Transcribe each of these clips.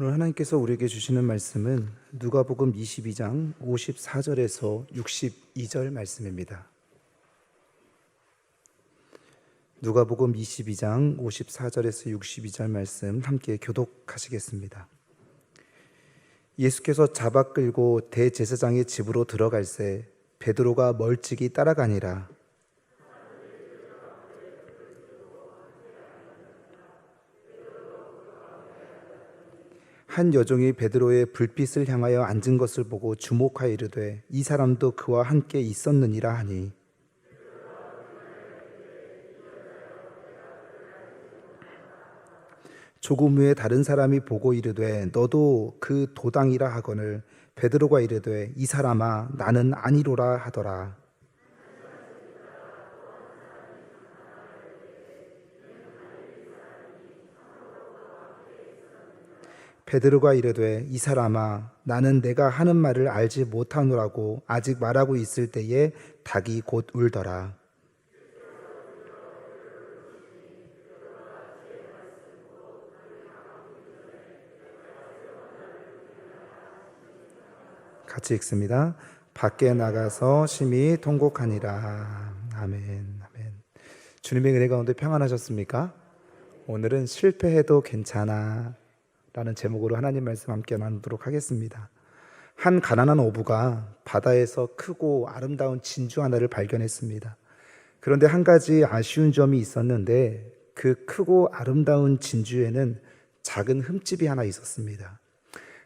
오늘 하나님께서 우리에게 주시는 말씀은 누가복음 22장 54절에서 62절 말씀입니다. 누가복음 22장 54절에서 62절 말씀 함께 교독하시겠습니다. 예수께서 잡아 끌고 대제사장의 집으로 들어갈새 베드로가 멀찍이 따라가니라. 한 여종이 베드로의 불빛을 향하여 앉은 것을 보고 주목하여 이르되 이 사람도 그와 함께 있었느니라 하니, 조금 후에 다른 사람이 보고 이르되 너도 그 도당이라 하거늘 베드로가 이르되 이 사람아 나는 아니로라 하더라. 베드로가 이르되 이 사람아 나는 내가 하는 말을 알지 못하노라고 아직 말하고 있을 때에 닭이 곧 울더라. 같이 읽습니다. 밖에 나가서 심히 통곡하니라. 아멘. 아멘. 주님의 은혜 가운데 평안하셨습니까? 오늘은 실패해도 괜찮아 라는 제목으로 하나님 말씀 함께 나누도록 하겠습니다. 한 가난한 어부가 바다에서 크고 아름다운 진주 하나를 발견했습니다. 그런데 한 가지 아쉬운 점이 있었는데 그 크고 아름다운 진주에는 작은 흠집이 하나 있었습니다.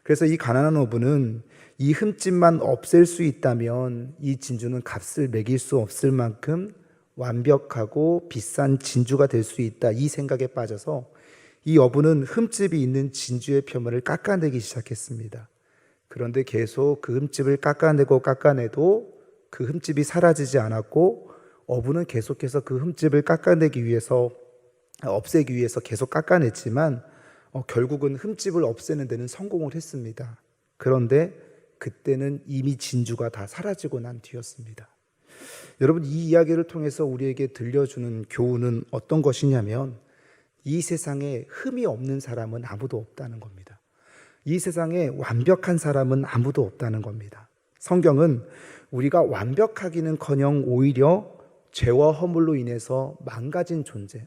그래서 이 가난한 어부는 이 흠집만 없앨 수 있다면 이 진주는 값을 매길 수 없을 만큼 완벽하고 비싼 진주가 될 수 있다, 이 생각에 빠져서 이 어부는 흠집이 있는 진주의 표면을 깎아내기 시작했습니다. 그런데 계속 그 흠집을 깎아내도 그 흠집이 사라지지 않았고, 어부는 계속해서 그 흠집을 없애기 위해서 계속 깎아냈지만 결국은 흠집을 없애는 데는 성공을 했습니다. 그런데 그때는 이미 진주가 다 사라지고 난 뒤였습니다. 여러분, 이 이야기를 통해서 우리에게 들려주는 교훈은 어떤 것이냐면, 이 세상에 흠이 없는 사람은 아무도 없다는 겁니다. 이 세상에 완벽한 사람은 아무도 없다는 겁니다. 성경은 우리가 완벽하기는커녕 오히려 죄와 허물로 인해서 망가진 존재,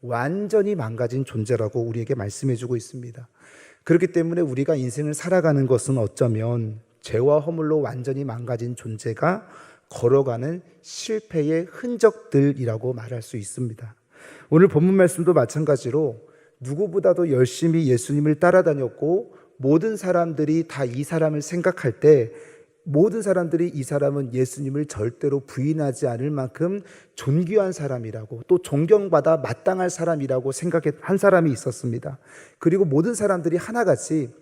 완전히 망가진 존재라고 우리에게 말씀해주고 있습니다. 그렇기 때문에 우리가 인생을 살아가는 것은 어쩌면 죄와 허물로 완전히 망가진 존재가 걸어가는 실패의 흔적들이라고 말할 수 있습니다. 오늘 본문 말씀도 마찬가지로 누구보다도 열심히 예수님을 따라다녔고, 모든 사람들이 다 이 사람을 생각할 때 모든 사람들이 이 사람은 예수님을 절대로 부인하지 않을 만큼 존귀한 사람이라고, 또 존경받아 마땅할 사람이라고 생각한 사람이 있었습니다. 그리고 모든 사람들이 하나같이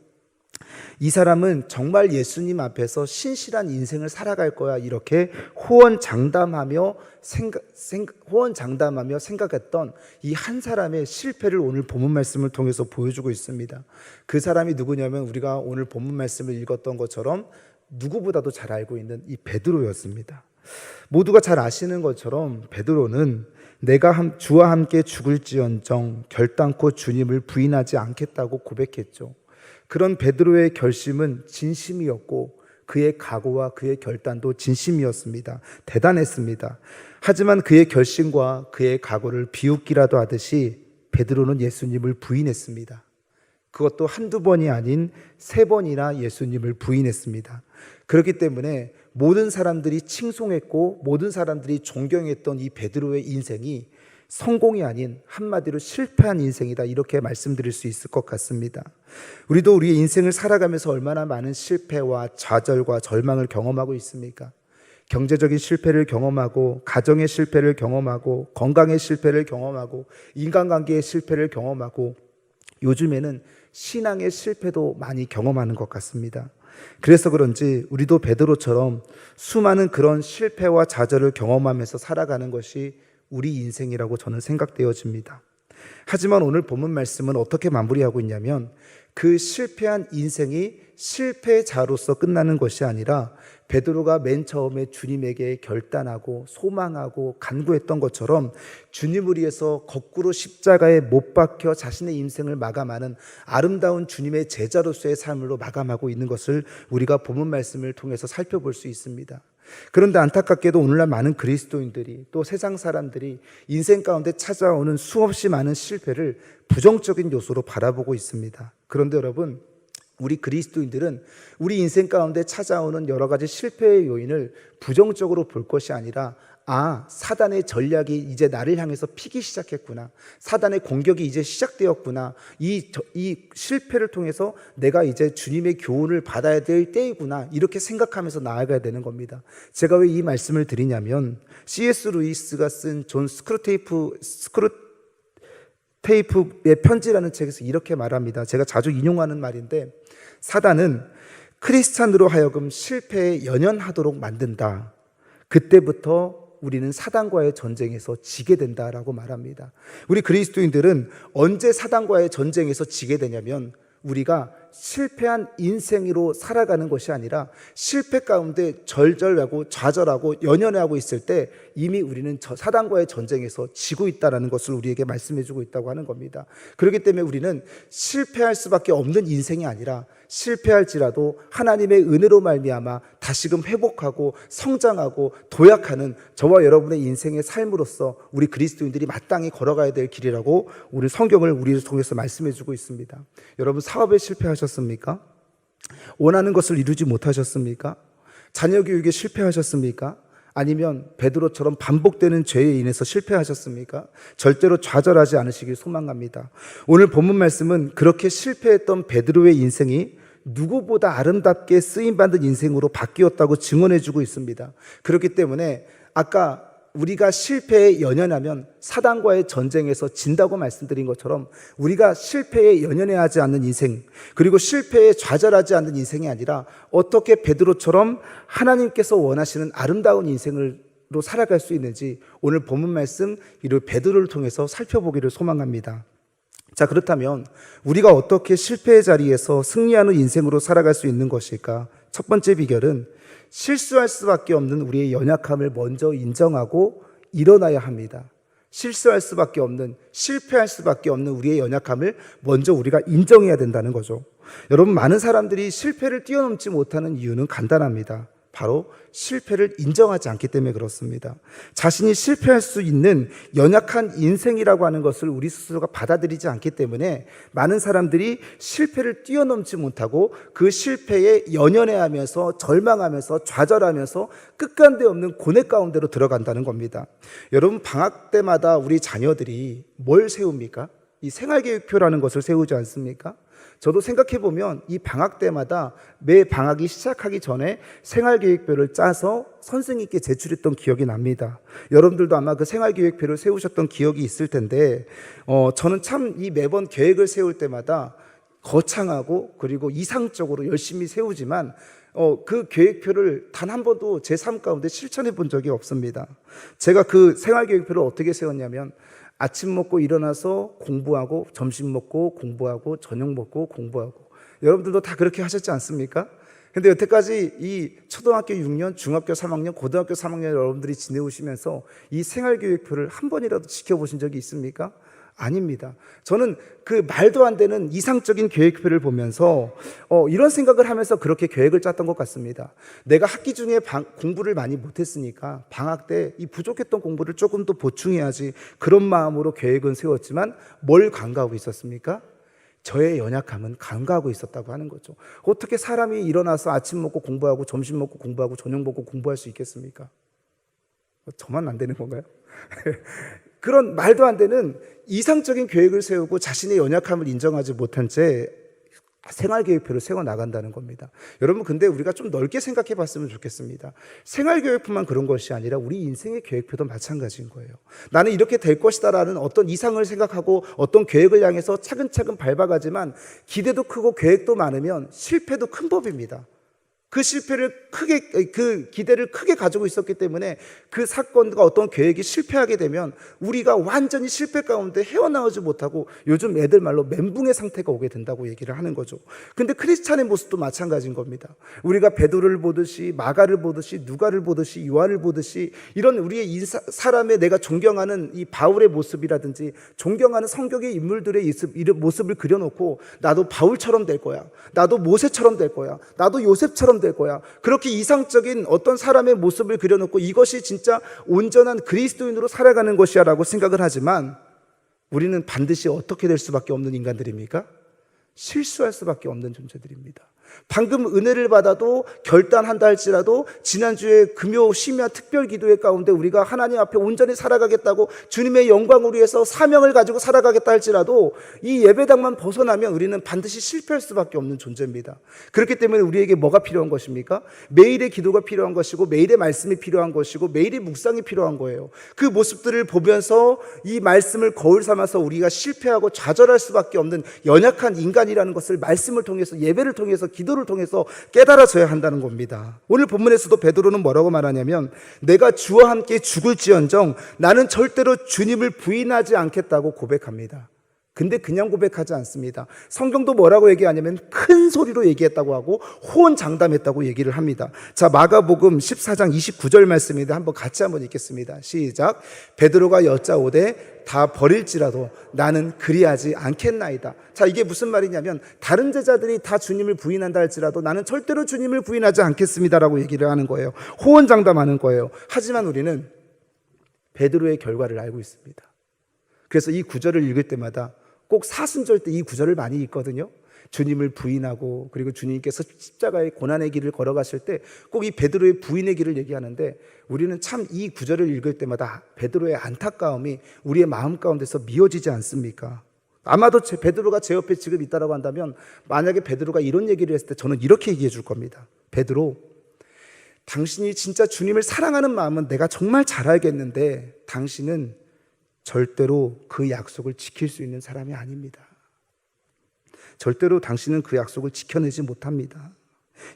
이 사람은 정말 예수님 앞에서 신실한 인생을 살아갈 거야, 이렇게 호언장담하며 생각했던 이 한 사람의 실패를 오늘 본문 말씀을 통해서 보여주고 있습니다. 그 사람이 누구냐면 우리가 오늘 본문 말씀을 읽었던 것처럼 누구보다도 잘 알고 있는 이 베드로였습니다. 모두가 잘 아시는 것처럼 베드로는 내가 주와 함께 죽을지언정 결단코 주님을 부인하지 않겠다고 고백했죠. 그런 베드로의 결심은 진심이었고 그의 각오와 그의 결단도 진심이었습니다. 대단했습니다. 하지만 그의 결심과 그의 각오를 비웃기라도 하듯이 베드로는 예수님을 부인했습니다. 그것도 한두 번이 아닌 3번이나 예수님을 부인했습니다. 그렇기 때문에 모든 사람들이 칭송했고 모든 사람들이 존경했던 이 베드로의 인생이 성공이 아닌 한마디로 실패한 인생이다, 이렇게 말씀드릴 수 있을 것 같습니다. 우리도 우리의 인생을 살아가면서 얼마나 많은 실패와 좌절과 절망을 경험하고 있습니까? 경제적인 실패를 경험하고, 가정의 실패를 경험하고, 건강의 실패를 경험하고, 인간관계의 실패를 경험하고, 요즘에는 신앙의 실패도 많이 경험하는 것 같습니다. 그래서 그런지 우리도 베드로처럼 수많은 그런 실패와 좌절을 경험하면서 살아가는 것이 우리 인생이라고 저는 생각되어집니다. 하지만 오늘 본문 말씀은 어떻게 마무리하고 있냐면, 그 실패한 인생이 실패자로서 끝나는 것이 아니라 베드로가 맨 처음에 주님에게 결단하고 소망하고 간구했던 것처럼 주님을 위해서 거꾸로 십자가에 못 박혀 자신의 인생을 마감하는 아름다운 주님의 제자로서의 삶으로 마감하고 있는 것을 우리가 본문 말씀을 통해서 살펴볼 수 있습니다. 그런데 안타깝게도 오늘날 많은 그리스도인들이 또 세상 사람들이 인생 가운데 찾아오는 수없이 많은 실패를 부정적인 요소로 바라보고 있습니다. 그런데 여러분, 우리 그리스도인들은 우리 인생 가운데 찾아오는 여러 가지 실패의 요인을 부정적으로 볼 것이 아니라 사단의 전략이 이제 나를 향해서 피기 시작했구나. 사단의 공격이 이제 시작되었구나. 이 실패를 통해서 내가 이제 주님의 교훈을 받아야 될 때이구나. 이렇게 생각하면서 나아가야 되는 겁니다. 제가 왜 이 말씀을 드리냐면 C.S. 루이스가 쓴 존 스크루테이프의 편지라는 책에서 이렇게 말합니다. 제가 자주 인용하는 말인데, 사단은 크리스찬으로 하여금 실패에 연연하도록 만든다. 그때부터 우리는 사단과의 전쟁에서 지게 된다라고 말합니다. 우리 그리스도인들은 언제 사단과의 전쟁에서 지게 되냐면, 우리가 실패한 인생으로 살아가는 것이 아니라 실패 가운데 절절하고 좌절하고 연연하고 있을 때 이미 우리는 사단과의 전쟁에서 지고 있다는 것을 우리에게 말씀해 주고 있다고 하는 겁니다. 그렇기 때문에 우리는 실패할 수밖에 없는 인생이 아니라 실패할지라도 하나님의 은혜로 말미암아 다시금 회복하고 성장하고 도약하는 저와 여러분의 인생의 삶으로서 우리 그리스도인들이 마땅히 걸어가야 될 길이라고 우리 성경을 우리를 통해서 말씀해 주고 있습니다. 여러분, 사업에 실패하셨습니까? 원하는 것을 이루지 못하셨습니까? 자녀 교육에 실패하셨습니까? 아니면 베드로처럼 반복되는 죄에 인해서 실패하셨습니까? 절대로 좌절하지 않으시길 소망합니다. 오늘 본문 말씀은 그렇게 실패했던 베드로의 인생이 누구보다 아름답게 쓰임받은 인생으로 바뀌었다고 증언해주고 있습니다. 그렇기 때문에 아까 우리가 실패에 연연하면 사단과의 전쟁에서 진다고 말씀드린 것처럼 우리가 실패에 연연하지 않는 인생, 그리고 실패에 좌절하지 않는 인생이 아니라 어떻게 베드로처럼 하나님께서 원하시는 아름다운 인생으로 살아갈 수 있는지 오늘 본문 말씀 이를 베드로를 통해서 살펴보기를 소망합니다. 자, 그렇다면 우리가 어떻게 실패의 자리에서 승리하는 인생으로 살아갈 수 있는 것일까? 첫 번째 비결은 실수할 수밖에 없는 우리의 연약함을 먼저 인정하고 일어나야 합니다. 실수할 수밖에 없는, 실패할 수밖에 없는 우리의 연약함을 먼저 우리가 인정해야 된다는 거죠. 여러분, 많은 사람들이 실패를 뛰어넘지 못하는 이유는 간단합니다. 바로 실패를 인정하지 않기 때문에 그렇습니다. 자신이 실패할 수 있는 연약한 인생이라고 하는 것을 우리 스스로가 받아들이지 않기 때문에 많은 사람들이 실패를 뛰어넘지 못하고 그 실패에 연연해하면서 절망하면서 좌절하면서 끝간데 없는 고뇌 가운데로 들어간다는 겁니다. 여러분, 방학 때마다 우리 자녀들이 뭘 세웁니까? 이 생활계획표라는 것을 세우지 않습니까? 저도 생각해보면 이 방학 때마다 매 방학이 시작하기 전에 생활계획표를 짜서 선생님께 제출했던 기억이 납니다. 여러분들도 아마 그 생활계획표를 세우셨던 기억이 있을 텐데 저는 참 이 매번 계획을 세울 때마다 거창하고 그리고 이상적으로 열심히 세우지만 그 계획표를 단 한 번도 제 삶 가운데 실천해 본 적이 없습니다. 제가 그 생활계획표를 어떻게 세웠냐면 아침 먹고 일어나서 공부하고, 점심 먹고 공부하고, 저녁 먹고 공부하고. 여러분들도 다 그렇게 하셨지 않습니까? 근데 여태까지 이 초등학교 6년, 중학교 3학년, 고등학교 3학년 여러분들이 지내오시면서 이 생활계획표를 한 번이라도 지켜보신 적이 있습니까? 아닙니다. 저는 그 말도 안 되는 이상적인 계획표를 보면서 이런 생각을 하면서 그렇게 계획을 짰던 것 같습니다. 내가 학기 중에 공부를 많이 못했으니까 방학 때 이 부족했던 공부를 조금 더 보충해야지, 그런 마음으로 계획은 세웠지만 뭘 간과하고 있었습니까? 저의 연약함은 간과하고 있었다고 하는 거죠. 어떻게 사람이 일어나서 아침 먹고 공부하고 점심 먹고 공부하고 저녁 먹고 공부할 수 있겠습니까? 저만 안 되는 건가요? 그런 말도 안 되는 이상적인 계획을 세우고 자신의 연약함을 인정하지 못한 채 생활계획표를 세워나간다는 겁니다. 여러분, 근데 우리가 좀 넓게 생각해 봤으면 좋겠습니다. 생활계획표만 그런 것이 아니라 우리 인생의 계획표도 마찬가지인 거예요. 나는 이렇게 될 것이다 라는 어떤 이상을 생각하고 어떤 계획을 향해서 차근차근 밟아가지만 기대도 크고 계획도 많으면 실패도 큰 법입니다. 그 실패를 크게, 그 기대를 크게 가지고 있었기 때문에 그 사건과 어떤 계획이 실패하게 되면 우리가 완전히 실패 가운데 헤어나오지 못하고 요즘 애들 말로 멘붕의 상태가 오게 된다고 얘기를 하는 거죠. 근데 크리스찬의 모습도 마찬가지인 겁니다. 우리가 베드로를 보듯이 마가를 보듯이 누가를 보듯이 요한을 보듯이 이런 우리의 사람의 내가 존경하는 이 바울의 모습이라든지 존경하는 성경의 인물들의 모습을 그려놓고 나도 바울처럼 될 거야, 나도 모세처럼 될 거야, 나도 요셉처럼 될 거야, 그렇게 이상적인 어떤 사람의 모습을 그려놓고 이것이 진짜 온전한 그리스도인으로 살아가는 것이야 라고 생각을 하지만 우리는 반드시 어떻게 될 수밖에 없는 인간들입니까? 실수할 수밖에 없는 존재들입니다. 방금 은혜를 받아도 결단한다 할지라도 지난주에 금요 심야 특별 기도회 가운데 우리가 하나님 앞에 온전히 살아가겠다고 주님의 영광을 위해서 사명을 가지고 살아가겠다 할지라도 이 예배당만 벗어나면 우리는 반드시 실패할 수밖에 없는 존재입니다. 그렇기 때문에 우리에게 뭐가 필요한 것입니까? 매일의 기도가 필요한 것이고 매일의 말씀이 필요한 것이고 매일의 묵상이 필요한 거예요. 그 모습들을 보면서 이 말씀을 거울 삼아서 우리가 실패하고 좌절할 수밖에 없는 연약한 인간이라는 것을 말씀을 통해서 예배를 통해서 기도를 통해서 깨달아져야 한다는 겁니다. 오늘 본문에서도 베드로는 뭐라고 말하냐면 내가 주와 함께 죽을지언정 나는 절대로 주님을 부인하지 않겠다고 고백합니다. 근데 그냥 고백하지 않습니다. 성경도 뭐라고 얘기하냐면 큰 소리로 얘기했다고 하고 호언장담했다고 얘기를 합니다. 자, 마가복음 14장 29절 말씀인데 한번 같이 한번 읽겠습니다. 시작. 베드로가 여짜오되 다 버릴지라도 나는 그리하지 않겠나이다. 자, 이게 무슨 말이냐면 다른 제자들이 다 주님을 부인한다 할지라도 나는 절대로 주님을 부인하지 않겠습니다라고 얘기를 하는 거예요. 호언장담하는 거예요. 하지만 우리는 베드로의 결과를 알고 있습니다. 그래서 이 구절을 읽을 때마다 꼭 사순절 때 이 구절을 많이 읽거든요. 주님을 부인하고 그리고 주님께서 십자가의 고난의 길을 걸어가실 때 꼭 이 베드로의 부인의 길을 얘기하는데 우리는 참 이 구절을 읽을 때마다 베드로의 안타까움이 우리의 마음 가운데서 미어지지 않습니까? 아마도 베드로가 제 옆에 지금 있다고 한다면 만약에 베드로가 이런 얘기를 했을 때 저는 이렇게 얘기해 줄 겁니다. 베드로, 당신이 진짜 주님을 사랑하는 마음은 내가 정말 잘 알겠는데 당신은 절대로 그 약속을 지킬 수 있는 사람이 아닙니다. 절대로 당신은 그 약속을 지켜내지 못합니다.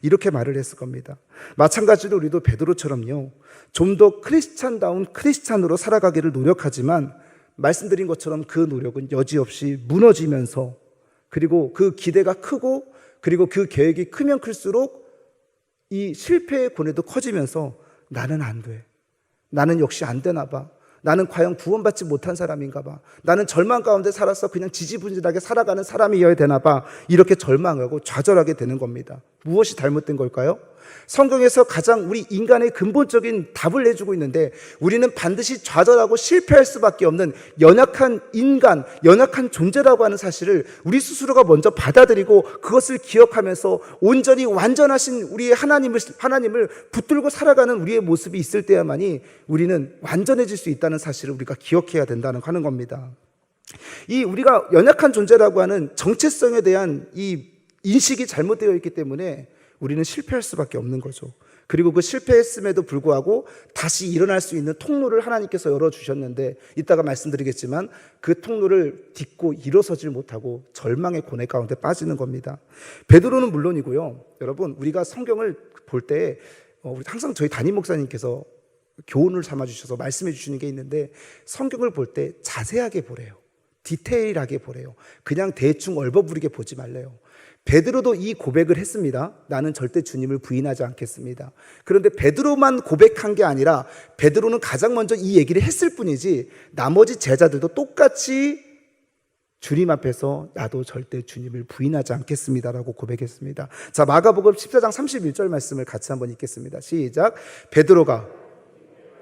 이렇게 말을 했을 겁니다. 마찬가지로 우리도 베드로처럼요, 좀 더 크리스찬다운 크리스찬으로 살아가기를 노력하지만 말씀드린 것처럼 그 노력은 여지없이 무너지면서 그리고 그 기대가 크고 그리고 그 계획이 크면 클수록 이 실패의 고뇌도 커지면서 나는 안 돼, 나는 역시 안 되나 봐, 나는 과연 구원받지 못한 사람인가 봐, 나는 절망 가운데 살아서 그냥 지지부진하게 살아가는 사람이어야 되나 봐, 이렇게 절망하고 좌절하게 되는 겁니다. 무엇이 잘못된 걸까요? 성경에서 가장 우리 인간의 근본적인 답을 내주고 있는데 우리는 반드시 좌절하고 실패할 수밖에 없는 연약한 인간, 연약한 존재라고 하는 사실을 우리 스스로가 먼저 받아들이고 그것을 기억하면서 온전히 완전하신 우리의 하나님을 붙들고 살아가는 우리의 모습이 있을 때야만이 우리는 완전해질 수 있다는 사실을 우리가 기억해야 된다는 하는 겁니다. 이 우리가 연약한 존재라고 하는 정체성에 대한 이 인식이 잘못되어 있기 때문에 우리는 실패할 수밖에 없는 거죠. 그리고 그 실패했음에도 불구하고 다시 일어날 수 있는 통로를 하나님께서 열어주셨는데 이따가 말씀드리겠지만 그 통로를 딛고 일어서질 못하고 절망의 고뇌 가운데 빠지는 겁니다. 베드로는 물론이고요. 여러분, 우리가 성경을 볼 때 항상 저희 담임 목사님께서 교훈을 삼아주셔서 말씀해 주시는 게 있는데 성경을 볼 때 자세하게 보래요. 디테일하게 보래요. 그냥 대충 얼버무리게 보지 말래요. 베드로도 이 고백을 했습니다. 나는 절대 주님을 부인하지 않겠습니다. 그런데 베드로만 고백한 게 아니라 베드로는 가장 먼저 이 얘기를 했을 뿐이지 나머지 제자들도 똑같이 주님 앞에서 나도 절대 주님을 부인하지 않겠습니다라고 고백했습니다. 자, 마가복음 14장 31절 말씀을 같이 한번 읽겠습니다. 시작. 베드로가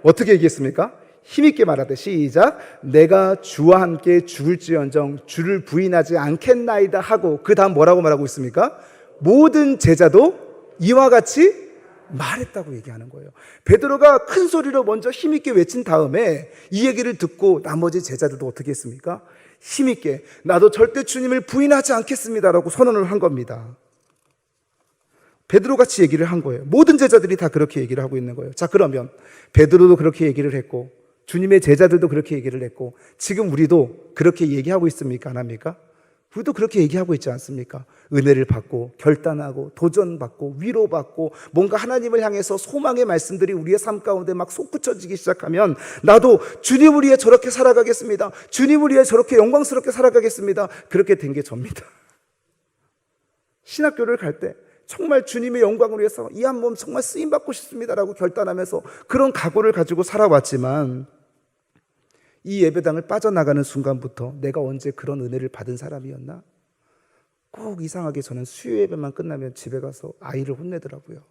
어떻게 얘기했습니까? 힘있게 말하되 시작. 내가 주와 함께 죽을지언정 주를 부인하지 않겠나이다 하고 그 다음 뭐라고 말하고 있습니까? 모든 제자도 이와 같이 말했다고 얘기하는 거예요. 베드로가 큰 소리로 먼저 힘있게 외친 다음에 이 얘기를 듣고 나머지 제자들도 어떻게 했습니까? 힘있게 나도 절대 주님을 부인하지 않겠습니다라고 선언을 한 겁니다. 베드로같이 얘기를 한 거예요. 모든 제자들이 다 그렇게 얘기를 하고 있는 거예요. 자, 그러면 베드로도 그렇게 얘기를 했고 주님의 제자들도 그렇게 얘기를 했고 지금 우리도 그렇게 얘기하고 있습니까? 안 합니까? 우리도 그렇게 얘기하고 있지 않습니까? 은혜를 받고 결단하고 도전받고 위로받고 뭔가 하나님을 향해서 소망의 말씀들이 우리의 삶 가운데 막 솟구쳐지기 시작하면 나도 주님을 위해 저렇게 살아가겠습니다. 주님을 위해 저렇게 영광스럽게 살아가겠습니다. 그렇게 된 게 접니다. 신학교를 갈 때 정말 주님의 영광을 위해서 이 한 몸 정말 쓰임받고 싶습니다라고 결단하면서 그런 각오를 가지고 살아왔지만 이 예배당을 빠져나가는 순간부터 내가 언제 그런 은혜를 받은 사람이었나? 꼭 이상하게 저는 수요 예배만 끝나면 집에 가서 아이를 혼내더라고요.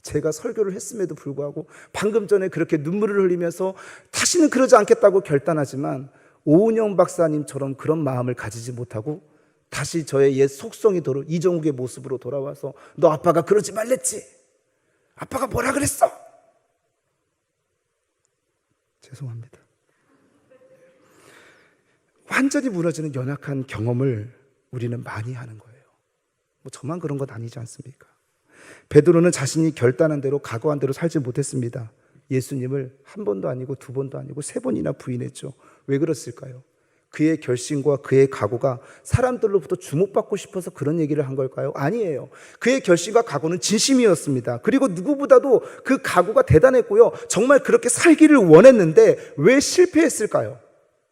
제가 설교를 했음에도 불구하고 방금 전에 그렇게 눈물을 흘리면서 다시는 그러지 않겠다고 결단하지만 오은영 박사님처럼 그런 마음을 가지지 못하고 다시 저의 옛 속성이 도로 이정욱의 모습으로 돌아와서 너 아빠가 그러지 말랬지? 아빠가 뭐라 그랬어? 죄송합니다. 완전히 무너지는 연약한 경험을 우리는 많이 하는 거예요. 뭐 저만 그런 건 아니지 않습니까? 베드로는 자신이 결단한 대로 각오한 대로 살지 못했습니다. 예수님을 한 번도 아니고 두 번도 아니고 세 번이나 부인했죠. 왜 그랬을까요? 그의 결심과 그의 각오가 사람들로부터 주목받고 싶어서 그런 얘기를 한 걸까요? 아니에요. 그의 결심과 각오는 진심이었습니다. 그리고 누구보다도 그 각오가 대단했고요. 정말 그렇게 살기를 원했는데 왜 실패했을까요?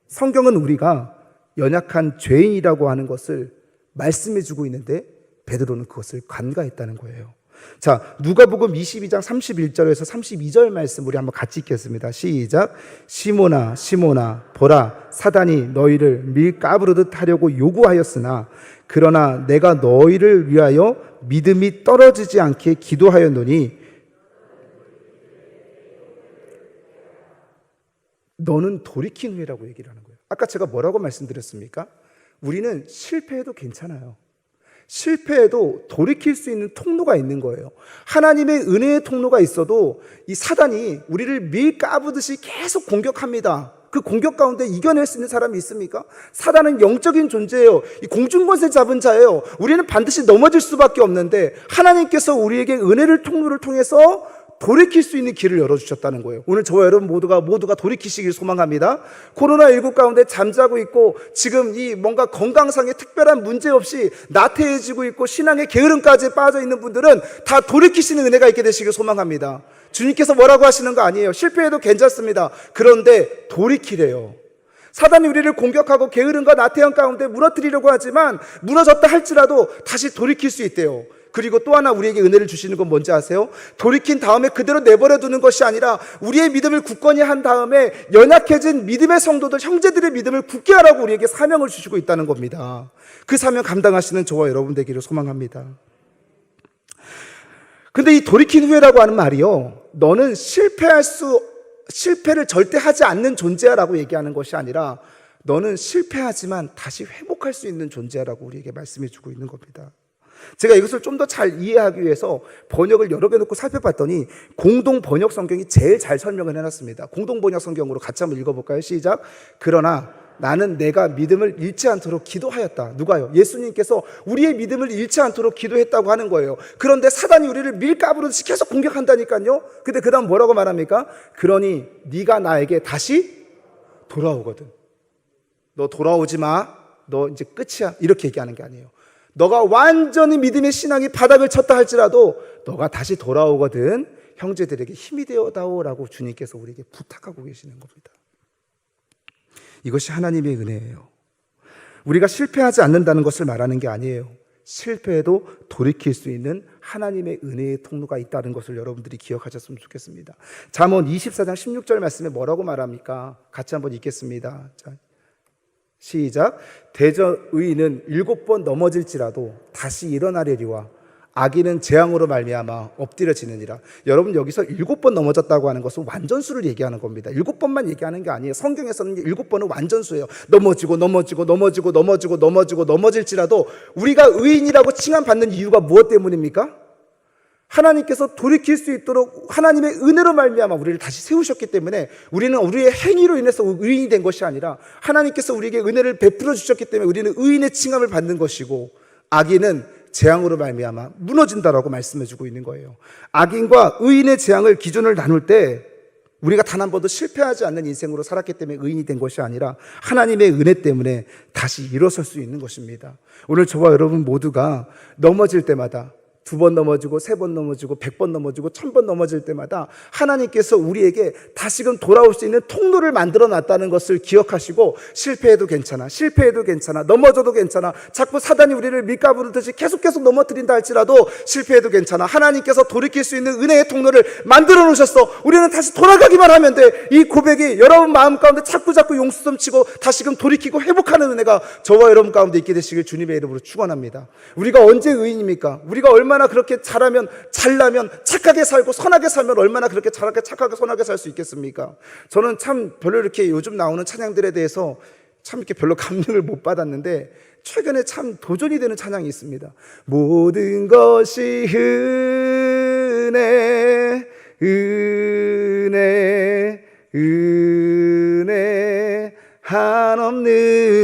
성경은 우리가 연약한 죄인이라고 하는 것을 말씀해주고 있는데 베드로는 그것을 간과했다는 거예요. 자, 누가복음 22장 31절에서 32절 말씀 우리 한번 같이 읽겠습니다. 시작. 시몬아 시몬아 보라 사단이 너희를 밀 까부르듯 하려고 요구하였으나 그러나 내가 너희를 위하여 믿음이 떨어지지 않게 기도하였노니 너는 돌이킨 후에라고 얘기를 하는 거예요. 아까 제가 뭐라고 말씀드렸습니까? 우리는 실패해도 괜찮아요. 실패해도 돌이킬 수 있는 통로가 있는 거예요. 하나님의 은혜의 통로가 있어도 이 사단이 우리를 밀 까부듯이 계속 공격합니다. 그 공격 가운데 이겨낼 수 있는 사람이 있습니까? 사단은 영적인 존재예요. 이 공중권세 잡은 자예요. 우리는 반드시 넘어질 수밖에 없는데 하나님께서 우리에게 은혜를 통로를 통해서 돌이킬 수 있는 길을 열어주셨다는 거예요. 오늘 저와 여러분 모두가 돌이키시길 소망합니다. 코로나19 가운데 잠자고 있고 지금 이 뭔가 건강상의 특별한 문제 없이 나태해지고 있고 신앙의 게으름까지 빠져 있는 분들은 다 돌이키시는 은혜가 있게 되시길 소망합니다. 주님께서 뭐라고 하시는 거 아니에요. 실패해도 괜찮습니다. 그런데 돌이키래요. 사단이 우리를 공격하고 게으름과 나태함 가운데 무너뜨리려고 하지만 무너졌다 할지라도 다시 돌이킬 수 있대요. 그리고 또 하나 우리에게 은혜를 주시는 건 뭔지 아세요? 돌이킨 다음에 그대로 내버려 두는 것이 아니라 우리의 믿음을 굳건히 한 다음에 연약해진 믿음의 성도들, 형제들의 믿음을 굳게 하라고 우리에게 사명을 주시고 있다는 겁니다. 그 사명 감당하시는 저와 여러분 되기를 소망합니다. 근데 이 돌이킨 후에라고 하는 말이요, 너는 실패를 절대 하지 않는 존재야라고 얘기하는 것이 아니라 너는 실패하지만 다시 회복할 수 있는 존재야라고 우리에게 말씀해 주고 있는 겁니다. 제가 이것을 좀 더 잘 이해하기 위해서 번역을 여러 개 놓고 살펴봤더니 공동 번역 성경이 제일 잘 설명을 해놨습니다. 공동 번역 성경으로 같이 한번 읽어볼까요? 시작. 그러나 나는 내가 믿음을 잃지 않도록 기도하였다. 누가요? 예수님께서 우리의 믿음을 잃지 않도록 기도했다고 하는 거예요. 그런데 사단이 우리를 밀가부르듯이 계속 공격한다니까요. 근데 그 다음 뭐라고 말합니까? 그러니 네가 나에게 다시 돌아오거든. 너 돌아오지 마. 너 이제 끝이야. 이렇게 얘기하는 게 아니에요. 너가 완전히 믿음의 신앙이 바닥을 쳤다 할지라도 너가 다시 돌아오거든 형제들에게 힘이 되어다오라고 주님께서 우리에게 부탁하고 계시는 겁니다. 이것이 하나님의 은혜예요. 우리가 실패하지 않는다는 것을 말하는 게 아니에요. 실패해도 돌이킬 수 있는 하나님의 은혜의 통로가 있다는 것을 여러분들이 기억하셨으면 좋겠습니다. 잠언 24장 16절 말씀에 뭐라고 말합니까? 같이 한번 읽겠습니다. 자, 시작. 대저 의인은 7번 넘어질지라도 다시 일어나려니와 악인은 재앙으로 말미암아 엎드려지느니라. 여러분, 여기서 7번 넘어졌다고 하는 것은 완전수를 얘기하는 겁니다. 7번만 얘기하는 게 아니에요. 성경에서는 7번은 완전수예요. 넘어질지라도 우리가 의인이라고 칭함받는 이유가 무엇 때문입니까? 하나님께서 돌이킬 수 있도록 하나님의 은혜로 말미암아 우리를 다시 세우셨기 때문에 우리는 우리의 행위로 인해서 의인이 된 것이 아니라 하나님께서 우리에게 은혜를 베풀어 주셨기 때문에 우리는 의인의 칭함을 받는 것이고, 악인은 재앙으로 말미암아 무너진다라고 말씀해 주고 있는 거예요. 악인과 의인의 재앙을 기준을 나눌 때 우리가 단 한 번도 실패하지 않는 인생으로 살았기 때문에 의인이 된 것이 아니라 하나님의 은혜 때문에 다시 일어설 수 있는 것입니다. 오늘 저와 여러분 모두가 넘어질 때마다 2번 넘어지고 3번 넘어지고 100번 넘어지고 1000번 넘어질 때마다 하나님께서 우리에게 다시금 돌아올 수 있는 통로를 만들어 놨다는 것을 기억하시고 실패해도 괜찮아, 실패해도 괜찮아, 넘어져도 괜찮아, 자꾸 사단이 우리를 밀가부르듯이 계속 넘어뜨린다 할지라도 실패해도 괜찮아, 하나님께서 돌이킬 수 있는 은혜의 통로를 만들어 놓으셨어. 우리는 다시 돌아가기만 하면 돼. 이 고백이 여러분 마음 가운데 자꾸 용수섬 치고 다시금 돌이키고 회복하는 은혜가 저와 여러분 가운데 있게 되시길 주님의 이름으로 축원합니다. 우리가 언제 의인입니까? 우리가 얼마나 그렇게 잘하면, 잘나면, 착하게 살고 선하게 살면 얼마나 그렇게 잘하게 착하게 선하게 살 수 있겠습니까? 저는 참 별로 이렇게 요즘 나오는 찬양들에 대해서 참 이렇게 별로 감명을 못 받았는데 최근에 참 도전이 되는 찬양이 있습니다. 모든 것이 은혜, 은혜, 은혜, 한없는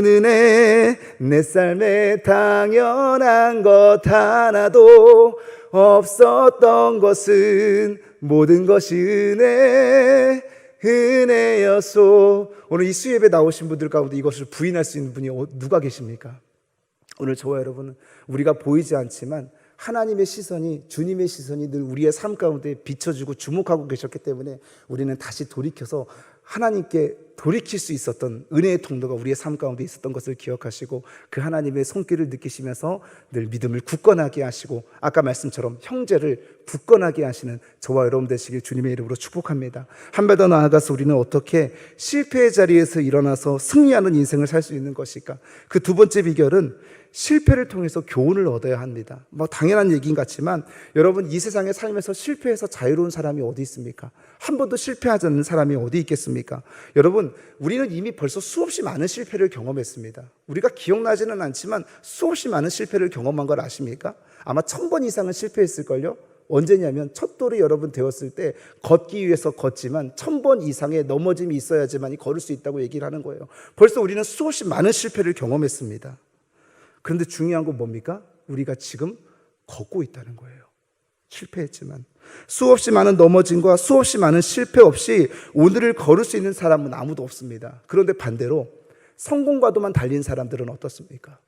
은혜, 내 삶에 당연한 것 하나도 없었던 것은 모든 것이 은혜, 은혜였소. 오늘 이 수예배 나오신 분들 가운데 이것을 부인할 수 있는 분이 누가 계십니까? 오늘 저와 여러분은 우리가 보이지 않지만 하나님의 시선이, 주님의 시선이 늘 우리의 삶 가운데 비춰주고 주목하고 계셨기 때문에 우리는 다시 돌이켜서 하나님께 돌이킬 수 있었던 은혜의 통로가 우리의 삶 가운데 있었던 것을 기억하시고 그 하나님의 손길을 느끼시면서 늘 믿음을 굳건하게 하시고 아까 말씀처럼 형제를 굳건하게 하시는 저와 여러분 되시길 주님의 이름으로 축복합니다. 한 발 더 나아가서 우리는 어떻게 실패의 자리에서 일어나서 승리하는 인생을 살 수 있는 것일까? 그 두 번째 비결은 실패를 통해서 교훈을 얻어야 합니다. 당연한 얘기인 같지만 여러분 이 세상에 살면서 실패해서 자유로운 사람이 어디 있습니까? 한 번도 실패하지 않는 사람이 어디 있겠습니까? 여러분 우리는 이미 벌써 수없이 많은 실패를 경험했습니다. 우리가 기억나지는 않지만 수없이 많은 실패를 경험한 걸 아십니까? 아마 1000번 이상은 실패했을걸요? 언제냐면 첫 돌이 여러분 되었을 때 걷기 위해서 걷지만 1000번 이상의 넘어짐이 있어야지만 걸을 수 있다고 얘기를 하는 거예요. 벌써 우리는 수없이 많은 실패를 경험했습니다. 그런데 중요한 건 뭡니까? 우리가 지금 걷고 있다는 거예요. 실패했지만 수없이 많은 넘어짐과 수없이 많은 실패 없이 오늘을 걸을 수 있는 사람은 아무도 없습니다. 그런데 반대로 성공과도만 달린 사람들은 어떻습니까?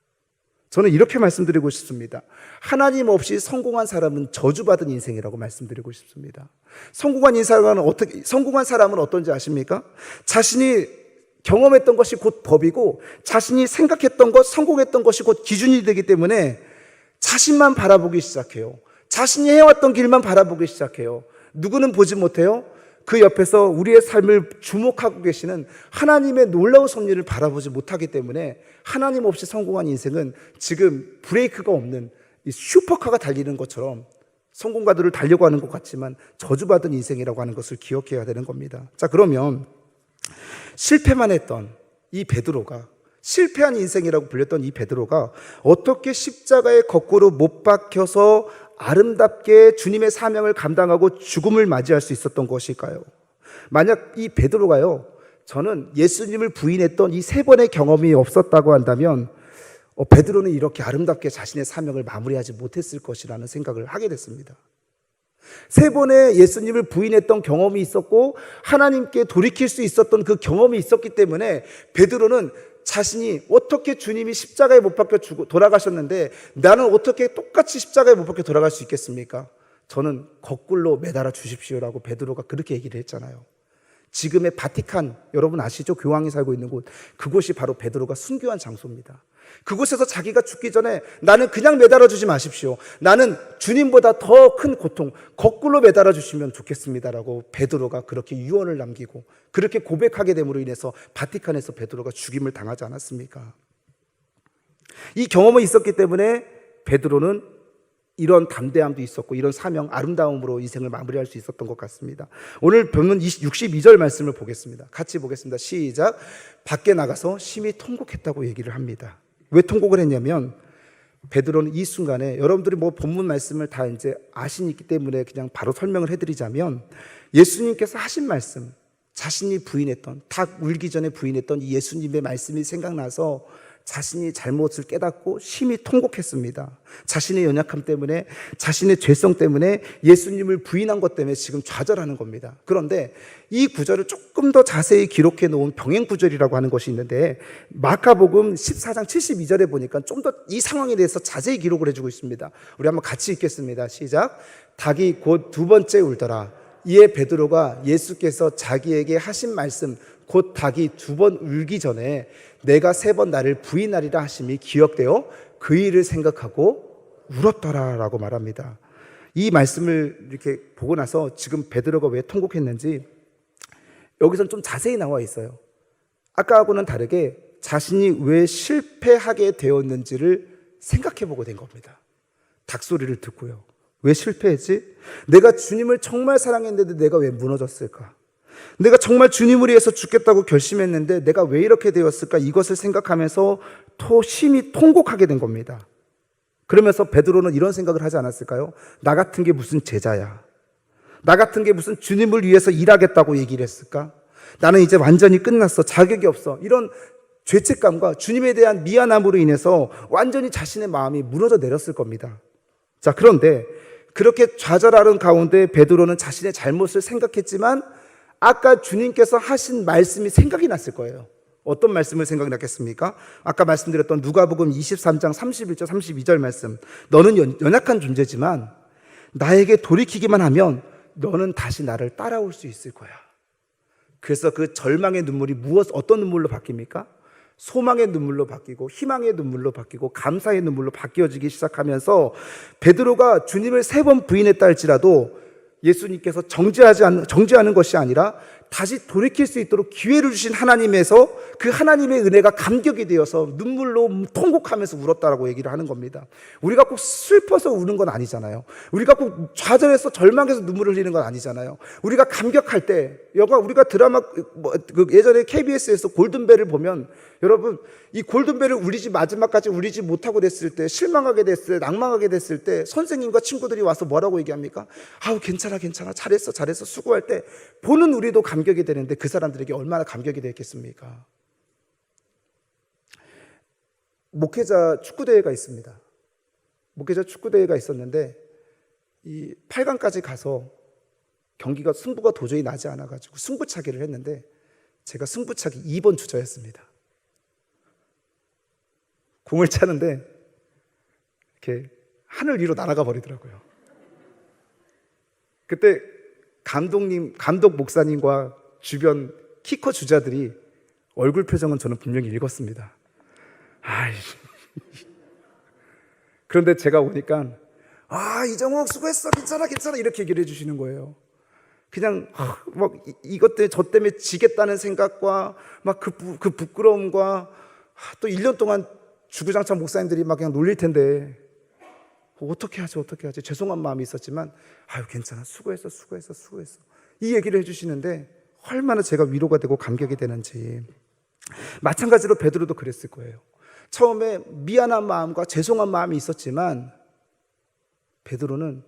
저는 이렇게 말씀드리고 싶습니다. 하나님 없이 성공한 사람은 저주받은 인생이라고 말씀드리고 싶습니다. 성공한 사람은 어떤지 아십니까? 자신이 경험했던 것이 곧 법이고 자신이 생각했던 것, 성공했던 것이 곧 기준이 되기 때문에 자신만 바라보기 시작해요. 자신이 해왔던 길만 바라보기 시작해요. 누구는 보지 못해요? 그 옆에서 우리의 삶을 주목하고 계시는 하나님의 놀라운 섭리를 바라보지 못하기 때문에 하나님 없이 성공한 인생은 지금 브레이크가 없는 이 슈퍼카가 달리는 것처럼 성공가들을 달려고 하는 것 같지만 저주받은 인생이라고 하는 것을 기억해야 되는 겁니다. 자, 그러면 실패만 했던 이 베드로가, 실패한 인생이라고 불렸던 이 베드로가 어떻게 십자가에 거꾸로 못 박혀서 아름답게 주님의 사명을 감당하고 죽음을 맞이할 수 있었던 것일까요? 만약 이 베드로가요, 저는 예수님을 부인했던 이 3번의 경험이 없었다고 한다면 베드로는 이렇게 아름답게 자신의 사명을 마무리하지 못했을 것이라는 생각을 하게 됐습니다. 3번의 예수님을 부인했던 경험이 있었고 하나님께 돌이킬 수 있었던 그 경험이 있었기 때문에 베드로는 자신이 어떻게 주님이 십자가에 못 박혀 돌아가셨는데 나는 어떻게 똑같이 십자가에 못 박혀 돌아갈 수 있겠습니까? 저는 거꾸로 매달아 주십시오라고 베드로가 그렇게 얘기를 했잖아요. 지금의 바티칸, 여러분 아시죠? 교황이 살고 있는 곳, 그곳이 바로 베드로가 순교한 장소입니다. 그곳에서 자기가 죽기 전에 나는 그냥 매달아 주지 마십시오. 나는 주님보다 더 큰 고통 거꾸로 매달아 주시면 좋겠습니다라고 베드로가 그렇게 유언을 남기고 그렇게 고백하게 됨으로 인해서 바티칸에서 베드로가 죽임을 당하지 않았습니까? 이 경험이 있었기 때문에 베드로는 이런 담대함도 있었고 이런 사명, 아름다움으로 인생을 마무리할 수 있었던 것 같습니다. 오늘 본문 62절 말씀을 보겠습니다. 같이 보겠습니다. 시작. 밖에 나가서 심히 통곡했다고 얘기를 합니다. 왜 통곡을 했냐면 베드로는 이 순간에, 여러분들이 본문 말씀을 다 이제 아시기 때문에 그냥 바로 설명을 해드리자면, 예수님께서 하신 말씀, 자신이 부인했던, 닭 울기 전에 부인했던 이 예수님의 말씀이 생각나서 자신이 잘못을 깨닫고 심히 통곡했습니다. 자신의 연약함 때문에, 자신의 죄성 때문에, 예수님을 부인한 것 때문에 지금 좌절하는 겁니다. 그런데 이 구절을 조금 더 자세히 기록해 놓은 병행 구절이라고 하는 것이 있는데, 마가복음 14장 72절에 보니까 좀 더 이 상황에 대해서 자세히 기록을 해주고 있습니다. 우리 한번 같이 읽겠습니다. 시작. 닭이 곧 두 번째 울더라. 이에 베드로가 예수께서 자기에게 하신 말씀, 곧 닭이 두 번 울기 전에 내가 세 번 나를 부인하리라 하심이 기억되어 그 일을 생각하고 울었더라 라고 말합니다. 이 말씀을 이렇게 보고 나서 지금 베드로가 왜 통곡했는지 여기서는 좀 자세히 나와 있어요. 아까하고는 다르게 자신이 왜 실패하게 되었는지를 생각해 보게 된 겁니다. 닭소리를 듣고요. 왜 실패했지? 내가 주님을 정말 사랑했는데 내가 왜 무너졌을까? 내가 정말 주님을 위해서 죽겠다고 결심했는데 내가 왜 이렇게 되었을까? 이것을 생각하면서 심히 통곡하게 된 겁니다. 그러면서 베드로는 이런 생각을 하지 않았을까요? 나 같은 게 무슨 제자야? 나 같은 게 무슨 주님을 위해서 일하겠다고 얘기를 했을까? 나는 이제 완전히 끝났어. 자격이 없어. 이런 죄책감과 주님에 대한 미안함으로 인해서 완전히 자신의 마음이 무너져 내렸을 겁니다. 자, 그런데 그렇게 좌절하는 가운데 베드로는 자신의 잘못을 생각했지만 아까 주님께서 하신 말씀이 생각이 났을 거예요. 어떤 말씀을 생각이 났겠습니까? 아까 말씀드렸던 누가복음 23장 31절 32절 말씀. 너는 연약한 존재지만 나에게 돌이키기만 하면 너는 다시 나를 따라올 수 있을 거야. 그래서 그 절망의 눈물이 어떤 눈물로 바뀝니까? 소망의 눈물로 바뀌고 희망의 눈물로 바뀌고 감사의 눈물로 바뀌어지기 시작하면서 베드로가 주님을 3번 부인했다 할지라도 예수님께서 정죄하는 것이 아니라 다시 돌이킬 수 있도록 기회를 주신 하나님에서 그 하나님의 은혜가 감격이 되어서 눈물로 통곡하면서 울었다라고 얘기를 하는 겁니다. 우리가 꼭 슬퍼서 우는 건 아니잖아요. 우리가 꼭 좌절해서 절망해서 눈물을 흘리는 건 아니잖아요. 우리가 감격할 때, 우리가 드라마, 예전에 KBS에서 골든벨을 보면 여러분, 이 골든벨을 마지막까지 울리지 못하고 됐을 때, 실망하게 됐을 때, 낭망하게 됐을 때 선생님과 친구들이 와서 뭐라고 얘기합니까? 아우, 괜찮아, 잘했어, 수고할 때 보는 우리도 감격이 되는데 그 사람들에게 얼마나 감격이 되겠습니까? 목회자 축구대회가 있습니다. 목회자 축구대회가 있었는데 이 8강까지 가서 승부가 도저히 나지 않아가지고 승부차기를 했는데 제가 승부차기 2번 주자였습니다. 공을 차는데 이렇게 하늘 위로 날아가 버리더라고요. 그때 감독 목사님과 주변 키커 주자들이 얼굴 표정은 저는 분명히 읽었습니다. 그런데 제가 오니까 이정욱 수고했어, 괜찮아 이렇게 얘기를 해주시는 거예요. 그냥 이것 때문에 저 때문에 지겠다는 생각과 막 그 부끄러움과 또 1년 동안 주구장창 목사님들이 막 그냥 놀릴 텐데 어떻게 하지 죄송한 마음이 있었지만 괜찮아, 수고했어 이 얘기를 해주시는데 얼마나 제가 위로가 되고 감격이 되는지. 마찬가지로 베드로도 그랬을 거예요. 처음에 미안한 마음과 죄송한 마음이 있었지만 베드로는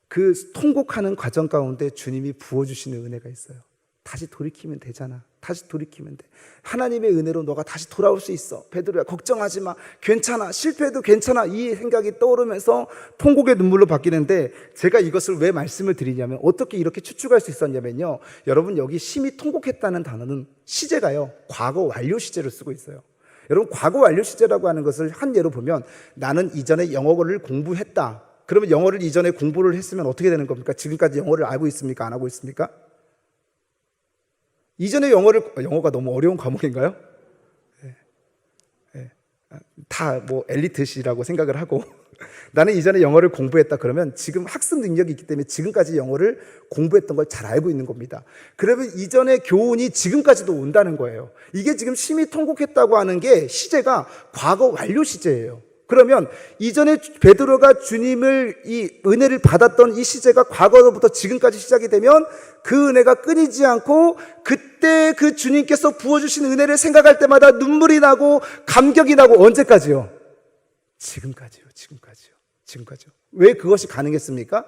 그 통곡하는 과정 가운데 주님이 부어주시는 은혜가 있어요. 다시 돌이키면 되잖아. 다시 돌이키면 돼. 하나님의 은혜로 너가 다시 돌아올 수 있어. 베드로야, 걱정하지 마. 괜찮아. 실패해도 괜찮아. 이 생각이 떠오르면서 통곡의 눈물로 바뀌는데 제가 이것을 왜 말씀을 드리냐면 어떻게 이렇게 추측할 수 있었냐면요. 여러분 여기 심히 통곡했다는 단어는 시제가요. 과거 완료 시제를 쓰고 있어요. 여러분 과거 완료 시제라고 하는 것을 한 예로 보면 나는 이전에 영어를 공부했다. 그러면 영어를 이전에 공부를 했으면 어떻게 되는 겁니까? 지금까지 영어를 알고 있습니까? 안 하고 있습니까? 이전에 영어가 너무 어려운 과목인가요? 다 엘리트시라고 생각을 하고 나는 이전에 영어를 공부했다 그러면 지금 학습 능력이 있기 때문에 지금까지 영어를 공부했던 걸 잘 알고 있는 겁니다. 그러면 이전의 교훈이 지금까지도 온다는 거예요. 이게 지금 심히 통곡했다고 하는 게 시제가 과거 완료 시제예요. 그러면 이전에 베드로가 주님을 이 은혜를 받았던 이 시제가 과거로부터 지금까지 시작이 되면 그 은혜가 끊이지 않고 그때 그 주님께서 부어주신 은혜를 생각할 때마다 눈물이 나고 감격이 나고 언제까지요? 지금까지요. 지금까지요. 왜 그것이 가능했습니까?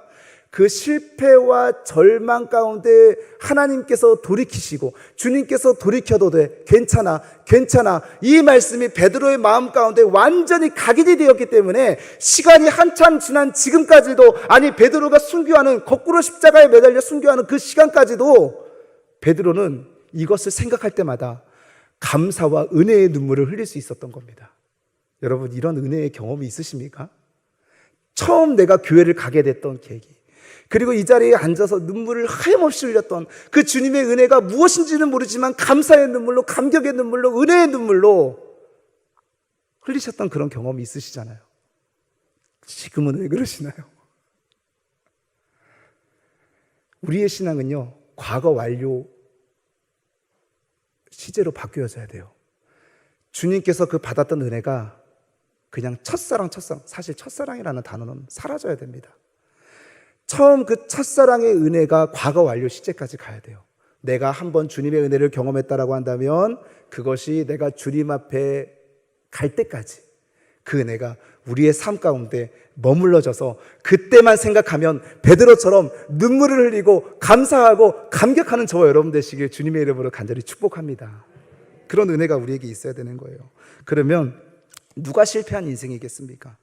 그 실패와 절망 가운데 하나님께서 돌이키시고 주님께서 돌이켜도 돼, 괜찮아, 괜찮아, 이 말씀이 베드로의 마음 가운데 완전히 각인이 되었기 때문에 시간이 한참 지난 지금까지도, 아니 베드로가 순교하는, 거꾸로 십자가에 매달려 순교하는 그 시간까지도 베드로는 이것을 생각할 때마다 감사와 은혜의 눈물을 흘릴 수 있었던 겁니다. 여러분, 이런 은혜의 경험이 있으십니까? 처음 내가 교회를 가게 됐던 계기, 그리고 이 자리에 앉아서 눈물을 하염없이 흘렸던 그 주님의 은혜가 무엇인지는 모르지만 감사의 눈물로, 감격의 눈물로, 은혜의 눈물로 흘리셨던 그런 경험이 있으시잖아요. 지금은 왜 그러시나요? 우리의 신앙은요, 과거 완료 시제로 바뀌어져야 돼요. 주님께서 그 받았던 은혜가 그냥 첫사랑, 사실 첫사랑이라는 단어는 사라져야 됩니다. 처음 그 첫사랑의 은혜가 과거 완료 시제까지 가야 돼요. 내가 한번 주님의 은혜를 경험했다라고 한다면 그것이 내가 주님 앞에 갈 때까지 그 은혜가 우리의 삶 가운데 머물러져서 그때만 생각하면 베드로처럼 눈물을 흘리고 감사하고 감격하는 저와 여러분 되시길 주님의 이름으로 간절히 축복합니다. 그런 은혜가 우리에게 있어야 되는 거예요. 그러면 누가 실패한 인생이겠습니까?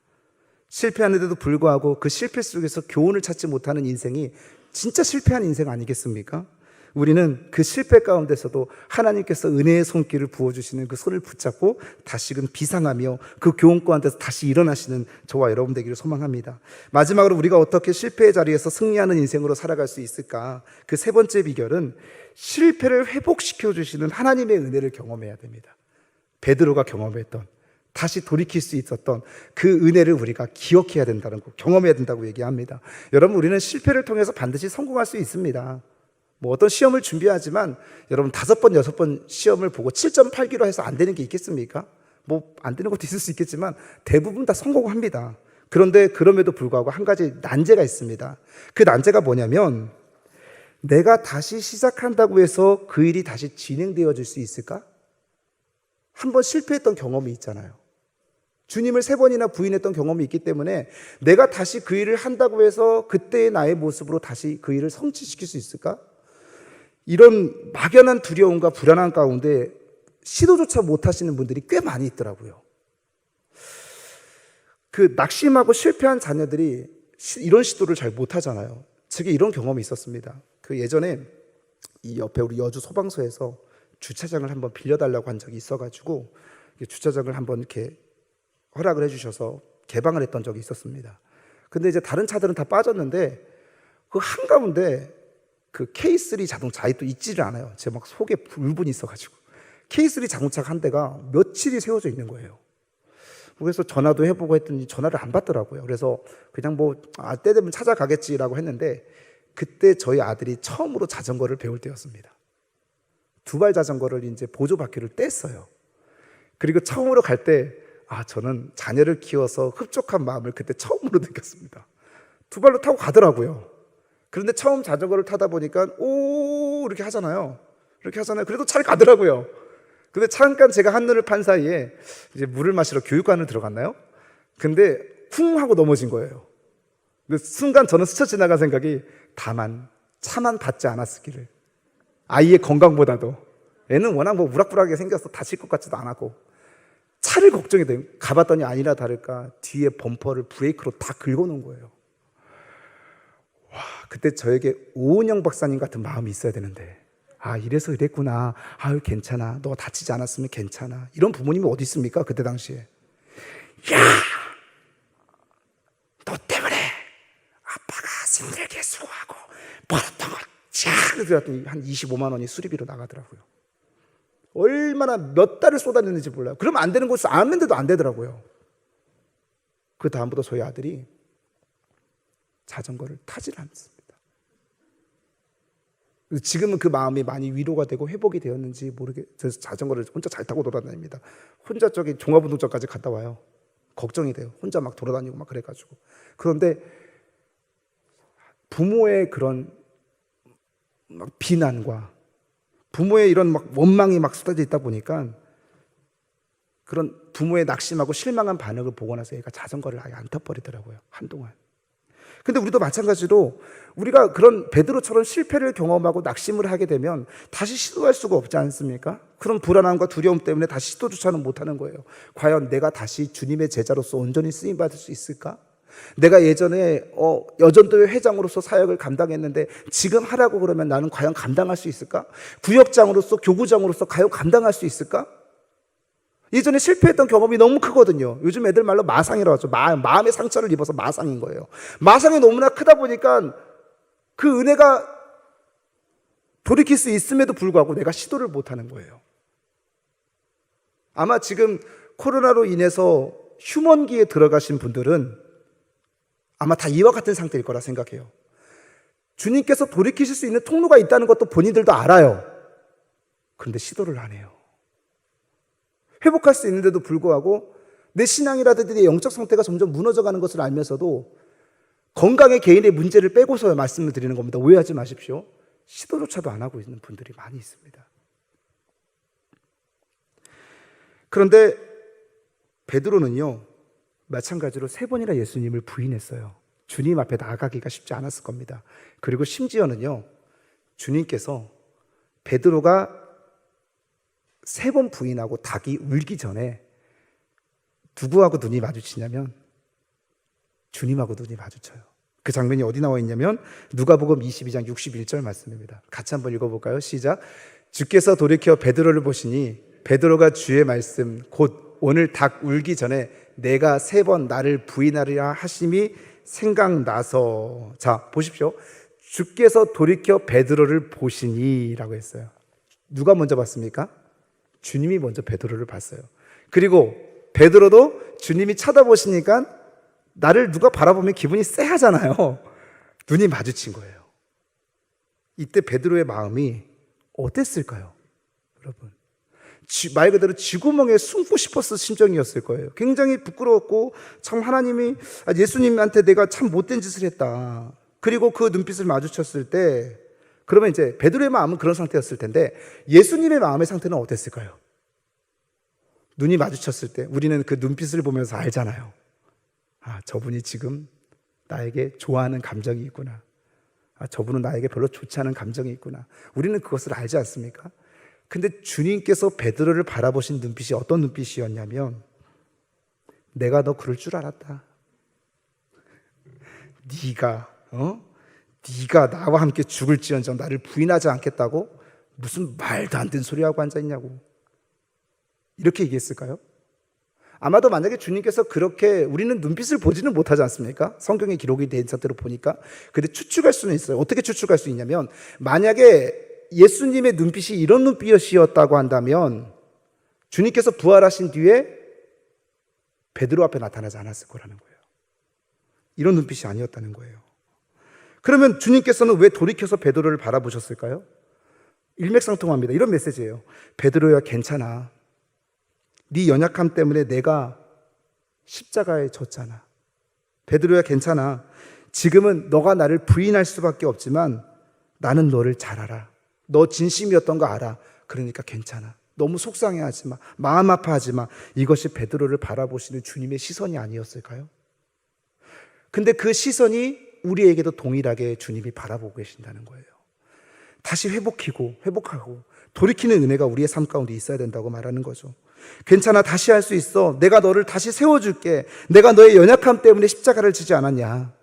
실패하는데도 불구하고 그 실패 속에서 교훈을 찾지 못하는 인생이 진짜 실패한 인생 아니겠습니까? 우리는 그 실패 가운데서도 하나님께서 은혜의 손길을 부어주시는 그 손을 붙잡고 다시금 비상하며 그 교훈 가운데서 다시 일어나시는 저와 여러분 되기를 소망합니다. 마지막으로 우리가 어떻게 실패의 자리에서 승리하는 인생으로 살아갈 수 있을까? 그 세 번째 비결은 실패를 회복시켜 주시는 하나님의 은혜를 경험해야 됩니다. 베드로가 경험했던, 다시 돌이킬 수 있었던 그 은혜를 우리가 기억해야 된다는 거, 경험해야 된다고 얘기합니다. 여러분, 우리는 실패를 통해서 반드시 성공할 수 있습니다. 뭐 어떤 시험을 준비하지만 여러분 5번, 6번 시험을 보고 7.8기로 해서 안 되는 게 있겠습니까? 뭐 안 되는 것도 있을 수 있겠지만 대부분 다 성공합니다. 그런데 그럼에도 불구하고 한 가지 난제가 있습니다. 그 난제가 뭐냐면, 내가 다시 시작한다고 해서 그 일이 다시 진행되어질 수 있을까? 한번 실패했던 경험이 있잖아요. 주님을 3번이나 부인했던 경험이 있기 때문에 내가 다시 그 일을 한다고 해서 그때의 나의 모습으로 다시 그 일을 성취시킬 수 있을까? 이런 막연한 두려움과 불안한 가운데 시도조차 못하시는 분들이 꽤 많이 있더라고요. 그 낙심하고 실패한 자녀들이 이런 시도를 잘 못하잖아요. 제게 이런 경험이 있었습니다. 그 예전에 이 옆에 우리 여주 소방서에서 주차장을 한번 빌려달라고 한 적이 있어가지고 주차장을 한번 이렇게 허락을 해주셔서 개방을 했던 적이 있었습니다. 근데 이제 다른 차들은 다 빠졌는데 그 한가운데 그 K3 자동차, 또 있지를 않아요. 제 막 속에 불분이 있어가지고 K3 자동차가 한 대가 며칠이 세워져 있는 거예요. 그래서 전화도 해보고 했더니 전화를 안 받더라고요. 그래서 그냥 때 되면 찾아가겠지라고 했는데 그때 저희 아들이 처음으로 자전거를 배울 때였습니다. 두발 자전거를 이제 보조바퀴를 뗐어요. 그리고 처음으로 갈 때 저는 자녀를 키워서 흡족한 마음을 그때 처음으로 느꼈습니다. 두 발로 타고 가더라고요. 그런데 처음 자전거를 타다 보니까 이렇게 하잖아요. 그래도 잘 가더라고요. 근데 잠깐 제가 한눈을 판 사이에 이제 물을 마시러 교육관을 들어갔나요? 근데 쿵 하고 넘어진 거예요. 그 순간 저는 스쳐 지나간 생각이, 다만 차만 받지 않았을기를. 아이의 건강보다도, 애는 워낙 우락부락하게 생겨서 다칠 것 같지도 않았고 차를 걱정이 돼요. 가봤더니 아니나 다를까 뒤에 범퍼를 브레이크로 다 긁어놓은 거예요. 와, 그때 저에게 오은영 박사님 같은 마음이 있어야 되는데, 이래서 이랬구나, 괜찮아, 너 다치지 않았으면 괜찮아, 이런 부모님이 어디 있습니까? 그때 당시에. 야, 너 때문에 아빠가 힘들게 수고하고 벌었던 거 쫙 들었더니 한 25만 원이 수리비로 나가더라고요. 얼마나 몇 달을 쏟아냈는지 몰라요. 그러면 안 되는 곳을 안 했는데도 안 되더라고요. 그 다음부터 저희 아들이 자전거를 타질 않습니다. 지금은 그 마음이 많이 위로가 되고 회복이 되었는지 모르겠어서 자전거를 혼자 잘 타고 돌아다닙니다. 혼자 저기 종합운동장까지 갔다 와요. 걱정이 돼요. 혼자 막 돌아다니고 막 그래가지고. 그런데 부모의 그런 막 비난과 부모의 이런 막 원망이 막 쏟아져 있다 보니까 그런 부모의 낙심하고 실망한 반응을 보고 나서 얘가 자전거를 아예 안 타버리더라고요, 한동안. 근데 우리도 마찬가지로 우리가 그런 베드로처럼 실패를 경험하고 낙심을 하게 되면 다시 시도할 수가 없지 않습니까? 그런 불안함과 두려움 때문에 다시 시도조차는 못하는 거예요. 과연 내가 다시 주님의 제자로서 온전히 쓰임받을 수 있을까? 내가 예전에 여전도회 회장으로서 사역을 감당했는데 지금 하라고 그러면 나는 과연 감당할 수 있을까? 구역장으로서, 교구장으로서 과연 감당할 수 있을까? 예전에 실패했던 경험이 너무 크거든요. 요즘 애들 말로 마상이라고 하죠. 마음의 상처를 입어서 마상인 거예요. 마상이 너무나 크다 보니까 그 은혜가 돌이킬 수 있음에도 불구하고 내가 시도를 못하는 거예요. 아마 지금 코로나로 인해서 휴먼기에 들어가신 분들은 아마 다 이와 같은 상태일 거라 생각해요. 주님께서 돌이키실 수 있는 통로가 있다는 것도 본인들도 알아요. 그런데 시도를 안 해요. 회복할 수 있는데도 불구하고 내 신앙이라든지 내 영적 상태가 점점 무너져가는 것을 알면서도 건강의 개인의 문제를 빼고서 말씀을 드리는 겁니다. 오해하지 마십시오. 시도조차도 안 하고 있는 분들이 많이 있습니다. 그런데 베드로는요, 마찬가지로 3번이나 예수님을 부인했어요. 주님 앞에 나아가기가 쉽지 않았을 겁니다. 그리고 심지어는요, 주님께서 베드로가 3번 부인하고 닭이 울기 전에 누구하고 눈이 마주치냐면 주님하고 눈이 마주쳐요. 그 장면이 어디 나와 있냐면 누가복음 22장 61절 말씀입니다. 같이 한번 읽어볼까요? 시작. 주께서 돌이켜 베드로를 보시니 베드로가 주의 말씀 곧 오늘 닭 울기 전에 내가 3번 나를 부인하리라 하심이 생각나서. 자, 보십시오. 주께서 돌이켜 베드로를 보시니 라고 했어요. 누가 먼저 봤습니까? 주님이 먼저 베드로를 봤어요. 그리고 베드로도 주님이 쳐다보시니까 나를 누가 바라보면 기분이 쎄하잖아요. 눈이 마주친 거예요. 이때 베드로의 마음이 어땠을까요? 여러분, 말 그대로 쥐구멍에 숨고 싶었을 심정이었을 거예요. 굉장히 부끄러웠고 참 하나님이 예수님한테 내가 참 못된 짓을 했다. 그리고 그 눈빛을 마주쳤을 때 그러면 이제 베드로의 마음은 그런 상태였을 텐데 예수님의 마음의 상태는 어땠을까요? 눈이 마주쳤을 때 우리는 그 눈빛을 보면서 알잖아요. 아, 저분이 지금 나에게 좋아하는 감정이 있구나. 아, 저분은 나에게 별로 좋지 않은 감정이 있구나. 우리는 그것을 알지 않습니까? 근데 주님께서 베드로를 바라보신 눈빛이 어떤 눈빛이었냐면 내가 너 그럴 줄 알았다. 네가 나와 함께 죽을지언정 나를 부인하지 않겠다고 무슨 말도 안 되는 소리하고 앉아있냐고. 이렇게 얘기했을까요? 아마도 만약에 주님께서 그렇게 우리는 눈빛을 보지는 못하지 않습니까? 성경에 기록이 된 상태로 보니까. 근데 추측할 수는 있어요. 어떻게 추측할 수 있냐면 만약에 예수님의 눈빛이 이런 눈빛이었다고 한다면 주님께서 부활하신 뒤에 베드로 앞에 나타나지 않았을 거라는 거예요. 이런 눈빛이 아니었다는 거예요. 그러면 주님께서는 왜 돌이켜서 베드로를 바라보셨을까요? 일맥상통합니다. 이런 메시지예요. 베드로야 괜찮아. 네 연약함 때문에 내가 십자가에 졌잖아. 베드로야 괜찮아. 지금은 너가 나를 부인할 수밖에 없지만 나는 너를 잘 알아. 너 진심이었던 거 알아. 그러니까 괜찮아. 너무 속상해하지 마. 마음 아파하지 마. 이것이 베드로를 바라보시는 주님의 시선이 아니었을까요? 근데 그 시선이 우리에게도 동일하게 주님이 바라보고 계신다는 거예요. 다시 회복하고 돌이키는 은혜가 우리의 삶 가운데 있어야 된다고 말하는 거죠. 괜찮아, 다시 할 수 있어. 내가 너를 다시 세워줄게. 내가 너의 연약함 때문에 십자가를 지지 않았냐.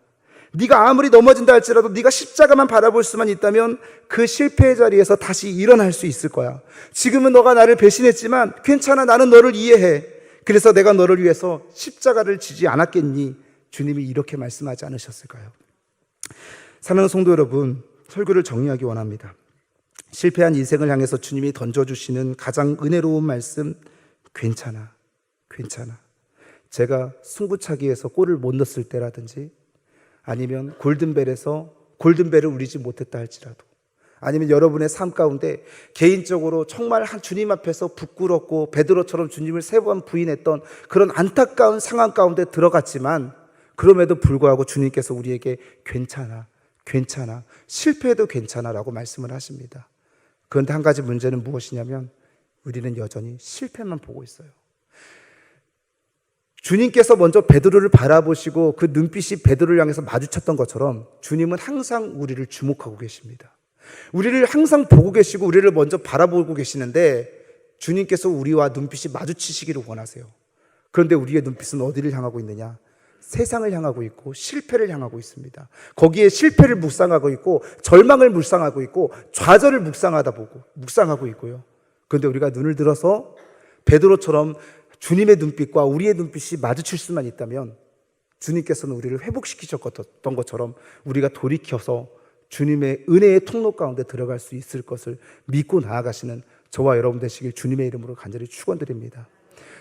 네가 아무리 넘어진다 할지라도 네가 십자가만 바라볼 수만 있다면 그 실패의 자리에서 다시 일어날 수 있을 거야. 지금은 너가 나를 배신했지만 괜찮아, 나는 너를 이해해. 그래서 내가 너를 위해서 십자가를 지지 않았겠니? 주님이 이렇게 말씀하지 않으셨을까요? 사랑하는 성도 여러분, 설교를 정리하기 원합니다. 실패한 인생을 향해서 주님이 던져주시는 가장 은혜로운 말씀, 괜찮아. 제가 승부차기에서 골을 못 넣었을 때라든지 아니면 골든벨을 울리지 못했다 할지라도 아니면 여러분의 삶 가운데 개인적으로 정말 주님 앞에서 부끄럽고 베드로처럼 주님을 3번 부인했던 그런 안타까운 상황 가운데 들어갔지만 그럼에도 불구하고 주님께서 우리에게 괜찮아, 실패해도 괜찮아 라고 말씀을 하십니다. 그런데 한 가지 문제는 무엇이냐면 우리는 여전히 실패만 보고 있어요. 주님께서 먼저 베드로를 바라보시고 그 눈빛이 베드로를 향해서 마주쳤던 것처럼 주님은 항상 우리를 주목하고 계십니다. 우리를 항상 보고 계시고 우리를 먼저 바라보고 계시는데 주님께서 우리와 눈빛이 마주치시기를 원하세요. 그런데 우리의 눈빛은 어디를 향하고 있느냐? 세상을 향하고 있고 실패를 향하고 있습니다. 거기에 실패를 묵상하고 있고 절망을 묵상하고 있고 좌절을 묵상하고 있고요. 그런데 우리가 눈을 들어서 베드로처럼 주님의 눈빛과 우리의 눈빛이 마주칠 수만 있다면 주님께서는 우리를 회복시키셨던 것처럼 우리가 돌이켜서 주님의 은혜의 통로 가운데 들어갈 수 있을 것을 믿고 나아가시는 저와 여러분 되시길 주님의 이름으로 간절히 축원드립니다.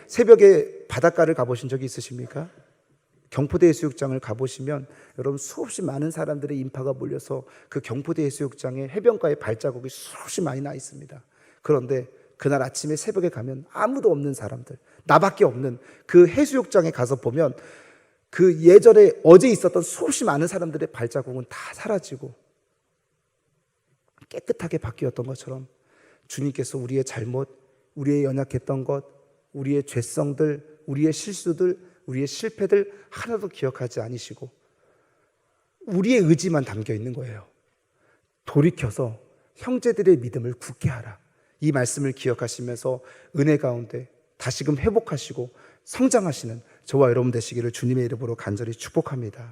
새벽에 바닷가를 가보신 적이 있으십니까? 경포대 해수욕장을 가보시면 여러분 수없이 많은 사람들의 인파가 몰려서 그 경포대 해수욕장의 해변가에 발자국이 수없이 많이 나 있습니다. 그런데 그날 아침에 새벽에 가면 아무도 없는 사람들, 나밖에 없는 그 해수욕장에 가서 보면 그 예전에 어제 있었던 수없이 많은 사람들의 발자국은 다 사라지고 깨끗하게 바뀌었던 것처럼 주님께서 우리의 잘못, 우리의 연약했던 것, 우리의 죄성들, 우리의 실수들, 우리의 실패들 하나도 기억하지 않으시고 우리의 의지만 담겨 있는 거예요. 돌이켜서 형제들의 믿음을 굳게 하라. 이 말씀을 기억하시면서 은혜 가운데 다시금 회복하시고 성장하시는 저와 여러분 되시기를 주님의 이름으로 간절히 축복합니다.